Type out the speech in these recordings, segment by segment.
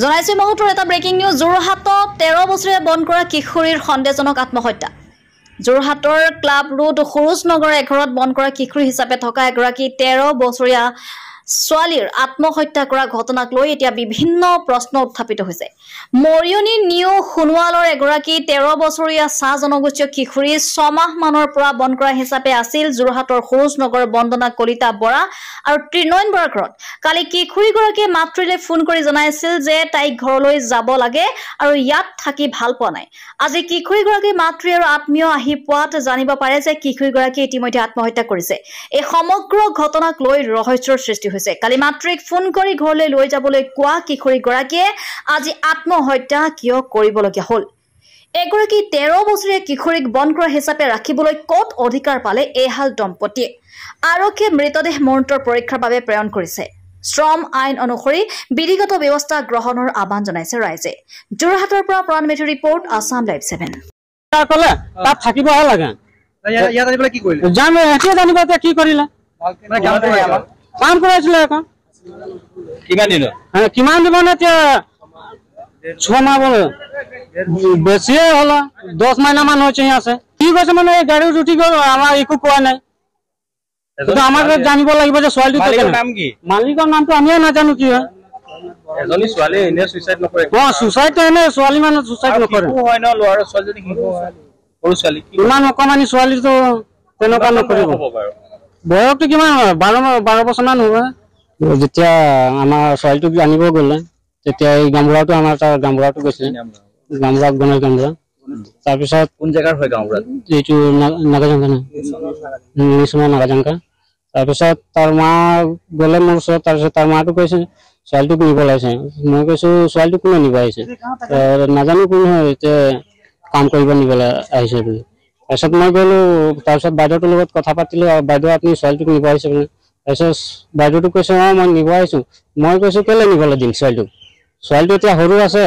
জনাইছে মুহূৰ্তৰ এটা ব্ৰেকিং নিউজ যোৰহাটত 13 বছৰীয়া বন কৰা কিশোৰীৰ সন্দেহজনক আত্মহত্যা যোৰহাটৰ ক্লাব ৰোড খৰুজ নগৰ এঘৰত বন কৰা কিশোৰী হিচাপে থকা এগৰাকী 13 বছৰীয়া ছোৱালীৰ আত্মহত্যা কৰা ঘটনাক লৈ এতিয়া বিভিন্ন প্ৰশ্ন উত্থাপিত হৈছে মৰিয়নি নিউ খুনৱালৰ এগৰাকী 13 বছৰীয়া চাহ জনগোষ্ঠীয় কিশোৰী 6 মাহ মানৰ পৰা বন কৰা হিচাপে আছিল যোৰহাটৰ খৰুজ নগৰ বন্দনা কলিতা বৰা আৰু ত্ৰিনয়ন বৰাৰ ঘৰত কালি কিশোৰীগৰাকীয়ে মাতৃলৈ ফোন কৰি জনাইছিল যে তাইক ঘৰলৈ যাব লাগে আৰু ইয়াত থাকি ভাল পোৱা নাই আজি কিশোৰীগৰাকীৰ মাতৃ আৰু আত্মীয় আহি পোৱাত জানিব পাৰে যে কিশোৰীগৰাকীয়ে ইতিমধ্যে আত্মহত্যা কৰিছে এই সমগ্ৰ ঘটনাক লৈ ৰহস্যৰ সৃষ্টি হৈছে কালি মাতৃক ফোন কৰি ঘৰলৈ লৈ যাবলৈ কোৱা কিশোৰীগৰাকীয়ে আজি আত্মহত্যা কিয় কৰিবলগীয়া হ'ল এগৰাকী 13 বছৰীয়া কিশোৰীক বন কৰা হিচাপে ৰাখিবলৈ কত অধিকাৰ পালে এহাল দম্পতীয়ে আৰক্ষীয়ে মৃতদেহ মৰণোত্তৰ পৰীক্ষাৰ বাবে প্ৰেৰণ কৰিছে শ্ৰম আইন অনুসৰি বিধিগত ব্যৱস্থা গ্ৰহণৰ আহ্বান জনাইছে ৰাইজে যোৰহাটৰ পৰা প্ৰাণমেথি ৰিপৰ্ট আসাম লাইভ 7 কলে তাত থাকিব লাগে ইয়াত আনিবলৈ কি কৰিলে জানো এতিয়া জানিব কি কৰিলে কাম কৰাইছিলে এখন কিমান দিব নে এতিয়া 6 মাহ বলে বেছিয়ে হল 10 মাইনা মান হৈছে আছে কি কৈছে মানে গাড়ীত উঠি গ'ল আমাৰ একো কোৱা নাই কিন্তু আমাক জানিব লাগিব যে ছোৱালীটোৰ নাম কি মালিকৰ নামটো আমিও নাজানো কি হয় এজনী ছোৱালী এনে সুইসাইড নকৰে সুইসাইড এনে ছোৱালী মানে সুইসাইড নকৰে হয় ন ল'ৰা ছোৱালীজনী কি হয় সৰু ছোৱালী ইমান অকমানি ছোৱালীটো তেনেকুৱা নকৰিব বয়সটো কিমান হয় 12 বছৰ মান হ'ব যেতিয়া আমাৰ ছোৱালীটোক আনিব গ'লে তেতিয়া এই গামবুঢ়াটো আমাৰ তাৰ গামবুঢ়াটো গৈছিলে গামবুঢ়া গণেশ গামবুঢ়া তাৰপিছত কোন জেগাৰ হয় গাঁৱৰ এইটো নাগাজাংকা নিচুমা নাগাজাংকা তাৰপিছত তাৰ মা গ'লে মোৰ ওচৰত তাৰপিছত তাৰ মাটো কৈছে ছোৱালীটোক নিব লাগিছে মই কৈছো ছোৱালীটো কোনে নিব আহিছে নাজানো কোন হয় এতিয়া কাম কৰিব নিবলৈ আহিছে বুলি তাৰপিছত মই গ'লো তাৰপিছত বাইদেউটোৰ লগত কথা পাতিলো বাইদেউ আপুনি ছোৱালীটোক নিব আহিছে বুলি তাৰপিছত বাইদেউটো কৈছে মই নিব আহিছো মই কৈছো কেলে নিবলৈ দিম ছোৱালীটো এতিয়া সৰু আছে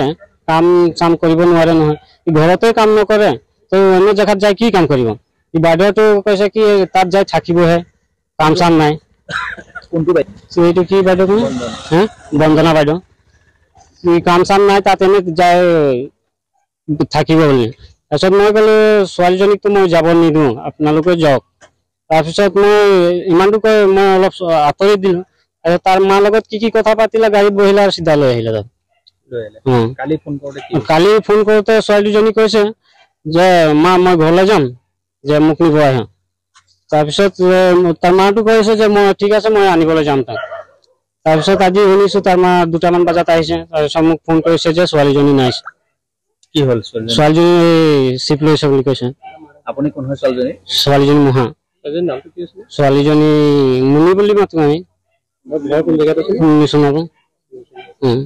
কাম চাম কৰিব নোৱাৰে নহয় ঘৰতে কাম নকৰে তো অন্য জেগাত যাই কি কাম কৰিব বাইদেউটো কৈছে কি তাত যাই থাকিবহে কাম চাম নাই কোনটো বাইদেউ এইটো কি বাইদেউ হা বন্দনা বাইদেউ কাম চাম নাই তাত এনে যাই থাকিব বুলি তাৰপিছত মই ক'লো ছোৱালীজনীকতো মই যাব নিদিওঁ আপোনালোকে যাওক তাৰপিছত মই ইমানটো কৈ মই অলপ আঁতৰি দিলো আৰু তাৰ মাৰ লগত কি কথা পাতিলে গাড়ীত বহিলে আৰু চিধা লৈ আহিলে তাত কালি ফোন কৰোঁতে ছোৱালীজনী কৈছে যে মা মই ঘৰলৈ যাম যে মোক নিব আহে তাৰপিছত তাৰ মাটো কৈছে যে মই ঠিক আছে মই আনিবলৈ যাম তাক তাৰপিছত আজি শুনিছো তাৰ মা 2টামান বজাত আহিছে তাৰপিছত মোক ফোন কৰিছে যে ছোৱালীজনী নাই কি হ'ল ছোৱালীজনী চিপ লৈছে বুলি কৈছে আপুনি কোন হয় ছোৱালীজনী মহা নামটো কি আছিল ছোৱালীজনী মুনি বুলি মাতো আমি ঘৰ কোন জেগাত আছে নিচুনাব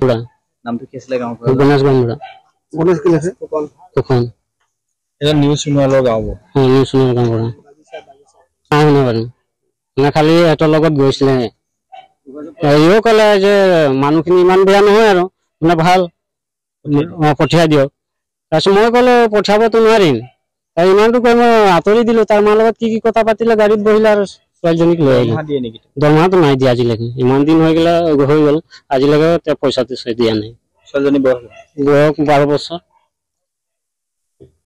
পুৰা নামটো কি আছিল গাঁৱৰ গণেশ গামবুঢ়া গণেশ কি আছে কোখন এটা নিউজ শুনোৱালৰ গাঁও নিউজ শুনোৱাৰ গামবুঢ়া শুনা বাৰু মানে খালি সিহঁতৰ লগত গৈছিলে ইও ক'লে যে মানুহখিনি ইমান বেয়া নহয় আৰু মানে ভাল পঠিয়াই দিয়ক তাৰপিছত মই ক'লো পঠিয়াবতো নোৱাৰিম ইমানটো কৈ মই আঁতৰি দিলো তাৰ মাৰ লগত কি কথা পাতিলে গাড়ীত বহিলে আৰু ছোৱালীজনীক লৈ আহিলে দৰমহাটো নাই দিয়া আজিলৈকে ইমান দিন হৈ গ'ল আজিলৈকে পইচাটো দিয়া নাই ছোৱালীজনী বয়স 12 বছৰ